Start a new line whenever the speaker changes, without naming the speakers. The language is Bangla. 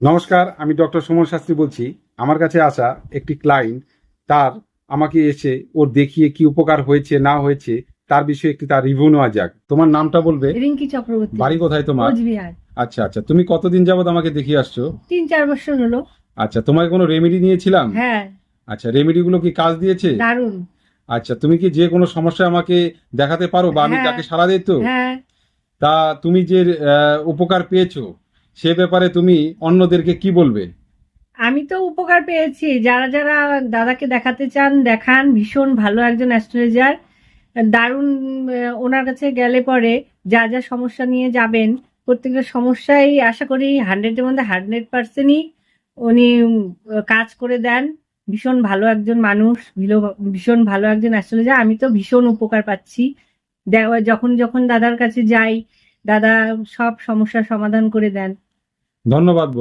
নমস্কার, আমি ডক্টর সুমন শাস্ত্রী বলছি। আমার কাছে আসা একটি ক্লায়েন্ট, তার আমাকে এসে ওর দেখিয়ে কি উপকার হয়েছে না হয়েছে তার বিষয়ে একটি তার রিভিউ নেওয়া যাক। তোমার নামটা বলবে?
রিঙ্কি চক্রবর্তী।
বাড়ি কোথায় তোমার?
কোচবিহার।
আচ্ছা আচ্ছা, তুমি কতদিন যাবত আমাকে দেখিয়ে আসছো?
3-4 বছর হলো।
আচ্ছা, তোমাকে কোনো রেমেডি নিয়েছিলাম?
হ্যাঁ,
আচ্ছা, রেমেডিগুলো কি কাজ দিয়েছে?
দারুণ।
আচ্ছা, তুমি কি যে কোনো সমস্যা আমাকে দেখাতে পারো বা আমি
হ্যাঁ,
তাকে সাড়া দিই তো?
হ্যাঁ।
তা তুমি যে উপকার পেয়েছো সে ব্যাপারে তুমি অন্যদেরকে কি বলবে?
আমি তো উপকার পেয়েছি। যারা যারা দাদাকে দেখাতে চান দেখান। ভীষণ ভালো একজন অ্যাস্ট্রোলজার। দারুণ। ওনার কাছে গেলে পরে যা যা সমস্যা নিয়ে যাবেন প্রত্যেকটা সমস্যাই আশা করি 100-এর মধ্যে 100%ই উনি কাজ করে দেন। ভীষণ ভালো একজন মানুষ, ভীষণ ভালো একজন অ্যাস্ট্রোলজার। আমি তো ভীষণ উপকার পাচ্ছি। যখন যখন দাদার কাছে যাই, দাদা সব সমস্যার সমাধান করে দেন।
ধন্যবাদ।